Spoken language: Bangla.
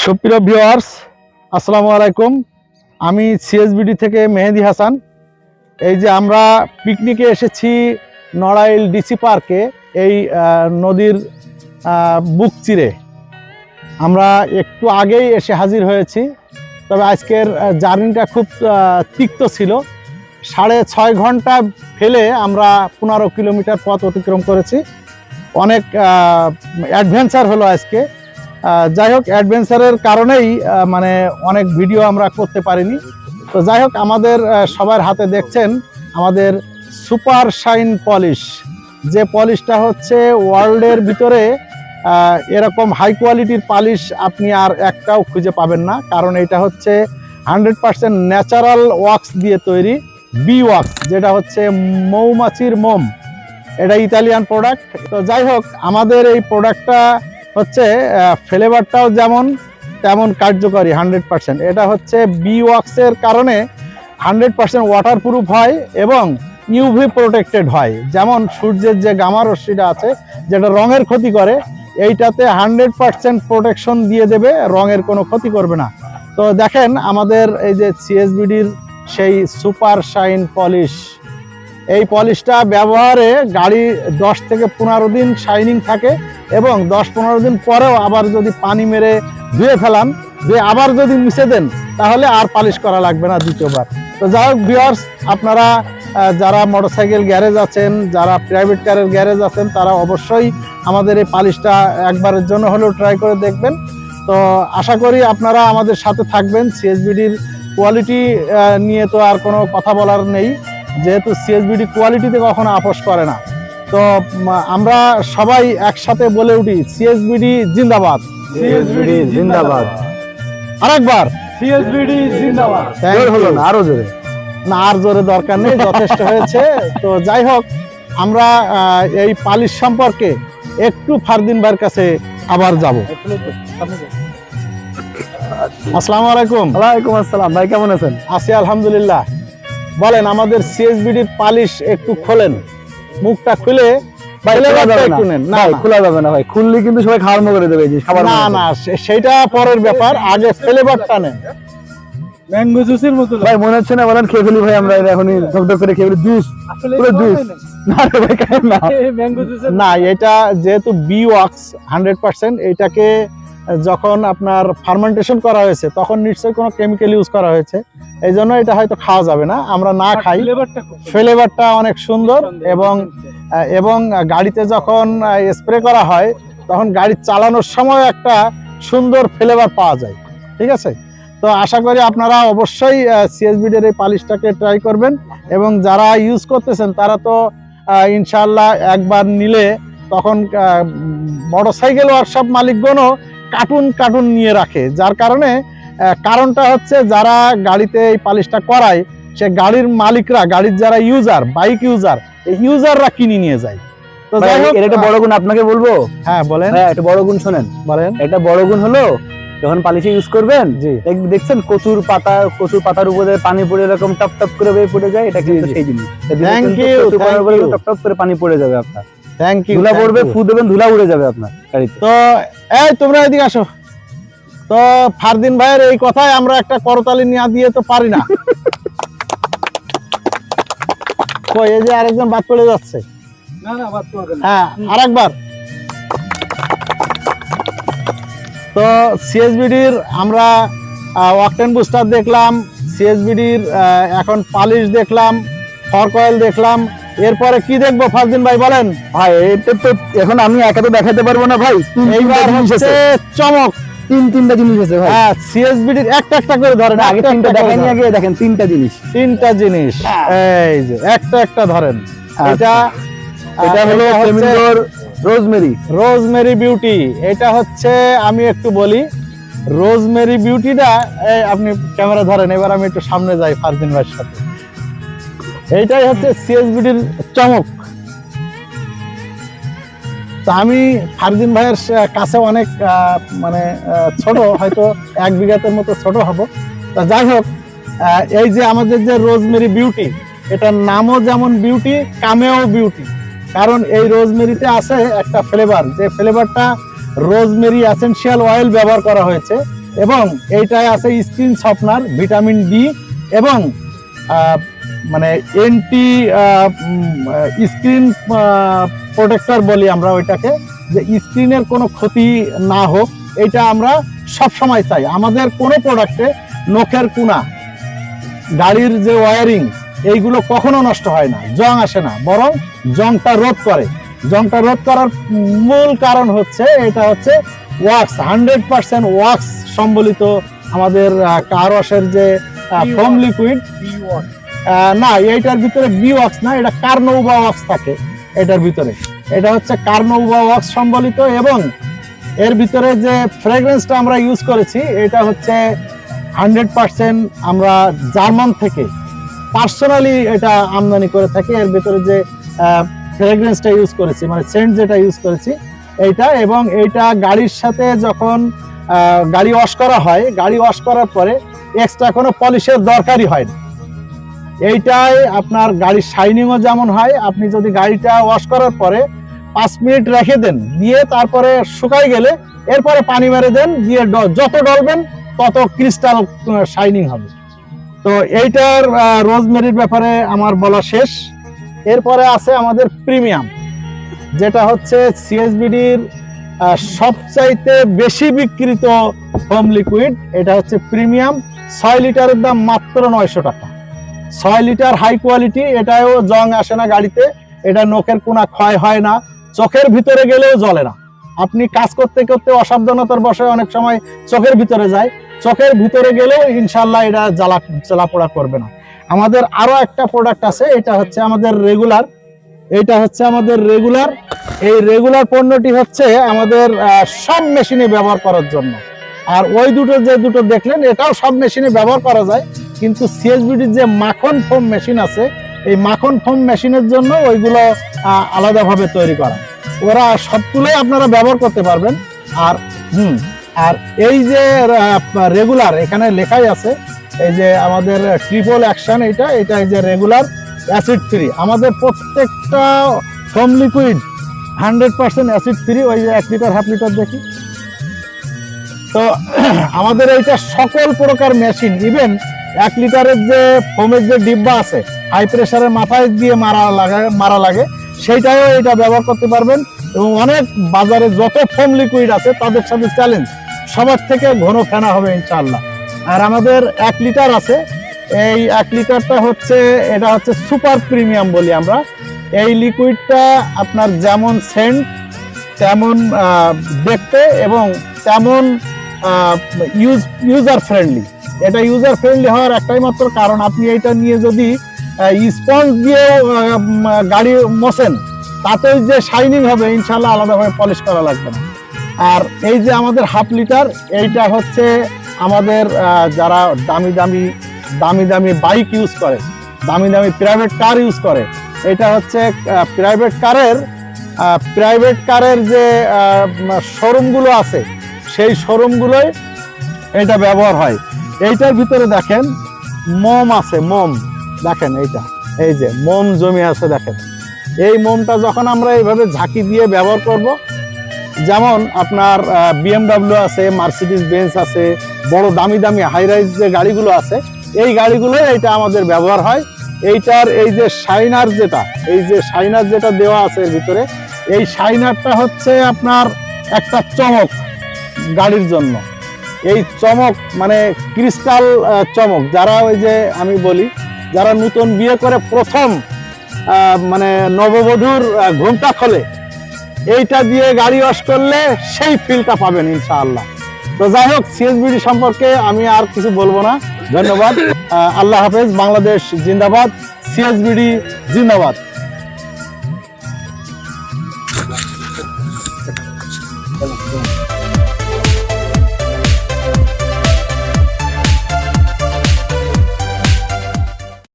সুপ্রিয় ভিউয়ার্স, আসসালামু আলাইকুম। আমি সিএসবিডি থেকে মেহেদি হাসান। এই যে আমরা পিকনিকে এসেছি নড়াইল ডিসি পার্কে, এই নদীর বুক চিরে আমরা একটু আগেই এসে হাজির হয়েছি। তবে আজকের জার্নিটা খুব তিক্ত ছিল। 6.5 ঘন্টা ফেলে আমরা 15 কিলোমিটার পথ অতিক্রম করেছি। অনেক অ্যাডভেঞ্চার হলো আজকে। যাই হোক, অ্যাডভেঞ্চারের কারণেই মানে অনেক ভিডিও আমরা করতে পারিনি। তো যাই হোক, আমাদের সবার হাতে দেখছেন আমাদের সুপার শাইন পলিশ, যে পলিশটা হচ্ছে ওয়ার্ল্ডের ভিতরে এরকম হাই কোয়ালিটির পলিশ আপনি আর একটাও খুঁজে পাবেন না। কারণ এটা হচ্ছে 100% ন্যাচারাল ওয়াক্স দিয়ে তৈরি, বি ওয়াক্স, যেটা হচ্ছে মৌমাছির মোম। এটা ইতালিয়ান প্রোডাক্ট। তো যাই হোক, আমাদের এই প্রোডাক্টটা হচ্ছে ফ্লেভারটাও যেমন তেমন কার্যকরী 100%। এটা হচ্ছে বি ওয়াক্সের কারণে 100% ওয়াটারপ্রুফ হয় এবং ইউভি প্রোটেক্টেড হয়। যেমন সূর্যের যে গামা রশ্মিটা আছে, যেটা রঙের ক্ষতি করে, এইটাতে 100% প্রোটেকশন দিয়ে দেবে, রঙের কোনো ক্ষতি করবে না। তো দেখেন আমাদের এই যে সিএসবিডির সেই সুপার শাইন পলিশ, এই পলিশটা ব্যবহারে গাড়ি 10 থেকে 15 দিন শাইনিং থাকে এবং 10-15 দিন পরেও আবার যদি পানি মেরে ধুয়ে ফেলান, ধুয়ে আবার যদি মুছে দেন, তাহলে আর পালিশ করা লাগবে না দ্বিতীয়বার। তো যাই হোক ভিউয়ার্স, আপনারা যারা মোটরসাইকেল গ্যারেজ আছেন, যারা প্রাইভেট কারের গ্যারেজ আছেন, তারা অবশ্যই আমাদের এই পালিশটা একবারের জন্য হলেও ট্রাই করে দেখবেন। তো আশা করি আপনারা আমাদের সাথে থাকবেন। সিএসবিডির কোয়ালিটি নিয়ে তো আর কোনো কথা বলার নেই, যেহেতু সিএসবিডি কোয়ালিটিতে কখনো আপোষ করে না। তো আমরা সবাই একসাথে বলে উঠি, সিএসবিডি জিন্দাবাদ, সিএসবিডি জিন্দাবাদ। আরেকবার সিএসবিডি জিন্দাবাদ। হলো না, আরো জোরে না, আর জোরে দরকার নেই, যথেষ্ট হয়েছে। তো যাই হোক, আমরা এই পালিশ সম্পর্কে একটু ফারদিন ভাইয়ের কাছে আবার যাব। আসসালামু আলাইকুম। ওয়ালাইকুম আসসালাম। ভাই কেমন আছেন? আছি আলহামদুলিল্লাহ। বলেন, আমাদের সিএসবিডির পালিশ একটু খোলেন, মুখটা খুলে খোলা যাবে না ভাই, খুললে কিন্তু সবাই খাওয়ার করে দেবে। না না, সেটা পরের ব্যাপার, আগে ফ্লেভারটা নেন। ম্যাঙ্গো জুসের মতো ভাই মনে হচ্ছে না? বলেন খেয়ে ফেলি ভাই, আমরা এখনই ধকধক করে খেয়ে ফেলি। জুস, পুরো জুস। না রে ভাই, খাই না ম্যাঙ্গো জুস না, এটা যেহেতু বি ওয়াক্স 100%, এটাকে যখন আপনার ফার্মেন্টেশন করা হয়েছে তখন নিশ্চয়ই কোনো কেমিক্যাল ইউজ করা হয়েছে, এই জন্য এটা হয়তো খাওয়া যাবে না। আমরা না খাই, ফ্লেভারটা অনেক সুন্দর। এবং গাড়িতে যখন স্প্রে করা হয় তখন গাড়ি চালানোর সময় একটা সুন্দর ফ্লেভার পাওয়া যায়। ঠিক আছে? তো আশা করি আপনারা অবশ্যই সিএসবিডির এই পালিশটাকে ট্রাই করবেন। এবং যারা ইউজ করতেছেন তারা তো ইনশাআল্লাহ একবার নিলে তখন মোটরসাইকেল ওয়ার্কশপ মালিকগণও কার্টুন নিয়ে রাখে। যার কারণটা হচ্ছে, যারা গাড়িতে এই পালিশটা করায় সে গাড়ির মালিকরা, গাড়ির যারা ইউজার, বাইক ইউজার, এই ইউজাররা কিনে নিয়ে যায়। তো যাই হোক, এর একটা বড় গুণ আপনাকে বলবো। হ্যাঁ বলেন। হ্যাঁ, একটা বড় গুণ শোনেন। বলেন। এটা বড় গুণ হলো, যখন পালিশে ইউজ করবেন, দেখছেন কচুর পাতার উপরে পানি পড়ে এরকম টপ টপ করে পড়ে যায়, এটা কিন্তু সেই জিনিস। Thank you. টপ টপ করে পানি পড়ে যাবে আপনার, থ্যাংক ইউ। ধুলা পড়বে, ফু দেবেন, ধুলা উড়ে যাবে আপনার গাড়িতে। তো এই তোমরা এদিকে আসো। তো ফারদিন ভাইয়ের এই কথায় আমরা একটা করতালি নিয়ে দিয়ে তো পারি না। কই, এই যে আরেকজন বাদ পড়ে যাচ্ছে। হ্যাঁ, আরেকবার। তো সিএসবিডির আমরা ওয়াকটেন বুস্টার দেখলাম, সিএসবিডির এখন পালিশ দেখলাম, ফর্ক অয়েল দেখলাম, এরপরে কি দেখবো ফারদিন ভাই বলেন? ভাই এটা তো এখন আমি একা তো দেখাতে পারবো না ভাই, এইবার হচ্ছে চমক। তিনটা জিনিস আছে ভাই। হ্যাঁ, সিএসবিডির একটা করে ধরেন। আগে তিনটা দেখাইনি, আগে দেখেন তিনটা জিনিস। এই যে একটা ধরেন। এটা হলো ফ্লেমিঙ্গোর রোজমেরি বিউটি। এটা হচ্ছে, আমি একটু বলি, রোজমেরি বিউটিটা, আপনি ক্যামেরা ধরেন, এবার আমি একটু সামনে যাই ফারদিন ভাইয়ের সাথে। এইটাই হচ্ছে সিএসবিডির চমক। তা আমি ফারদিন ভাইয়ের কাছে অনেক মানে ছোট, হয়তো 1 বিঘাতের মতো ছোট হব। তা যাই হোক, এই যে আমাদের যে রোজমেরি বিউটি, এটার নামও যেমন বিউটি, কামেও বিউটি। কারণ এই রোজমেরিতে আছে একটা ফ্লেভার, যে ফ্লেভারটা রোজমেরি এসেনশিয়াল অয়েল ব্যবহার করা হয়েছে। এবং এইটায় আছে স্ক্রিন সফটনার, ভিটামিন ডি এবং মানে এন্টি স্ক্রিন প্রোটেক্টর বলি আমরা ওইটাকে, যে স্ক্রিনের কোনো ক্ষতি না হোক, এটা আমরা সব সময় চাই। আমাদের কোনো প্রোডাক্টে নখের কোনা, গাড়ির যে ওয়্যারিং, এইগুলো কখনো নষ্ট হয় না, জং আসে না, বরং জংটা রোধ করে। জংটা রোধ করার মূল কারণ হচ্ছে এটা হচ্ছে ওয়াক্স, 100% ওয়াক্স সম্বলিত আমাদের কার ওয়াশের যে ফোম লিকুইড। না, এইটার ভিতরে বি ওয়াক্স না, এটা কার্নোভা ওয়াক্স থাকে এটার ভিতরে। এটা হচ্ছে কার্নোভা ওয়াক্স সম্বলিত এবং এর ভিতরে যে ফ্রেগ্রেন্সটা আমরা ইউজ করেছি এটা হচ্ছে 100% আমরা জার্মান থেকে পার্সোনালি এটা আমদানি করে থাকি। এর ভিতরে যে ফ্রেগ্রেন্সটা ইউজ করেছি, মানে সেন্ট যেটা ইউজ করেছি এইটা, এবং এইটা গাড়ির সাথে যখন গাড়ি ওয়াশ করা হয়, গাড়ি ওয়াশ করার পরে এক্সট্রা কোনো পলিশের দরকারই হয় না। এইটাই আপনার গাড়ির শাইনিংও যেমন হয়, আপনি যদি গাড়িটা ওয়াশ করার পরে 5 মিনিট রেখে দেন, দিয়ে তারপরে শুকাই গেলে এরপরে পানি মেরে দেন, দিয়ে যত ডলবেন তত ক্রিস্টাল শাইনিং হবে। তো এইটার রোজমেরির ব্যাপারে আমার বলা শেষ। এরপরে আছে আমাদের প্রিমিয়াম, যেটা হচ্ছে সিএসবিডির সবচাইতে বেশি বিক্রিত হোম লিকুইড। এটা হচ্ছে প্রিমিয়াম, 6 লিটারের দাম মাত্র 900 টাকা। 6 লিটার হাই কোয়ালিটি, এটাও জং আসে না গাড়িতে, এটা নখের কোনা ক্ষয় হয় না, চোখের ভিতরে গেলেও জ্বলে না। আপনি কাজ করতে করতে অসাবধানতার বশে অনেক সময় চোখের ভিতরে যায়, চোখের ভিতরে গেলেও ইনশাল্লাহ এটা জ্বালাপোড়া করবে না। আমাদের আরো একটা প্রোডাক্ট আছে, এটা হচ্ছে আমাদের রেগুলার। এইটা হচ্ছে আমাদের রেগুলার। এই রেগুলার পণ্যটি হচ্ছে আমাদের সব মেশিনে ব্যবহার করার জন্য। আর ওই দুটো যে দুটো দেখলেন, এটাও সব মেশিনে ব্যবহার করা যায়, কিন্তু সিএসবিডির যে মাখন ফোম মেশিন আছে, এই মাখন ফোম মেশিনের জন্য ওইগুলো আলাদাভাবে তৈরি করা। ওরা সবগুলোই আপনারা ব্যবহার করতে পারবেন। আর আর এই যে রেগুলার, এখানে লেখাই আছে এই যে আমাদের ট্রিপল অ্যাকশন, এটা এই যে রেগুলার অ্যাসিড ফ্রি। আমাদের প্রত্যেকটা ফোম লিকুইড 100% অ্যাসিড ফ্রি। ওই যে 1 লিটার হাফ লিটার দেখি তো আমাদের এইটা সকল প্রকার মেশিন, ইভেন 1 লিটারের যে ফোমের যে ডিব্বা আছে, হাই প্রেসারের মাথায় দিয়ে মারা লাগে, সেইটাও এটা ব্যবহার করতে পারবেন। এবং অনেক বাজারে যত ফোম লিকুইড আছে তাদের সাথে চ্যালেঞ্জ, সবার থেকে ঘন ফেনা হবে ইনশাআল্লাহ। আর আমাদের 1 লিটার আছে, এই 1 লিটারটা হচ্ছে, এটা হচ্ছে সুপার প্রিমিয়াম বলি আমরা। এই লিকুইডটা আপনার যেমন সেন্ট, তেমন দেখতে এবং তেমন ইউজার ফ্রেন্ডলি। এটা ইউজার ফ্রেন্ডলি হওয়ার একটাই মাত্র কারণ, আপনি এইটা নিয়ে যদি স্পঞ্জ দিয়ে গাড়ি মোছেন, তাতেই যে শাইনিং হবে ইনশাল্লাহ, আলাদাভাবে পলিশ করা লাগবে না। আর এই যে আমাদের হাফ লিটার, এইটা হচ্ছে আমাদের যারা দামি দামি বাইক ইউজ করে, দামি দামি প্রাইভেট কার ইউজ করে, এটা হচ্ছে প্রাইভেট কারের যে শোরুমগুলো আছে, সেই শোরুমগুলোয় এটা ব্যবহার হয়। এইটার ভিতরে দেখেন মোম আছে, মোম দেখেন, এই যে মোম জমে আছে দেখেন। এই মোমটা যখন আমরা এইভাবে ঝাঁকি দিয়ে ব্যবহার করব, যেমন আপনার BMW আছে, মার্সিডিজ বেঞ্জ আছে, বড় দামি দামি হাই রাইজ যে গাড়িগুলো আছে, এই গাড়িগুলো এটা আমাদের ব্যবহার হয়। এইটার এই যে শাইনার যেটা দেওয়া আছে এর ভিতরে, এই শাইনারটা হচ্ছে আপনার একটা চমক গাড়ির জন্য। এই চমক মানে ক্রিস্টাল চমক। যারা ওই যে আমি বলি, যারা নতুন বিয়ে করে প্রথম মানে নববধূর ঘোমটা খোলে, এইটা দিয়ে গাড়ি ওয়াশ করলে সেই ফিলটা পাবেন ইনশাআল্লাহ। তো যাই হোক, সিএসবিডি সম্পর্কে আমি আর কিছু বলবো না। ধন্যবাদ। আল্লাহ হাফেজ। বাংলাদেশ জিন্দাবাদ, সিএসবিডি জিন্দাবাদ।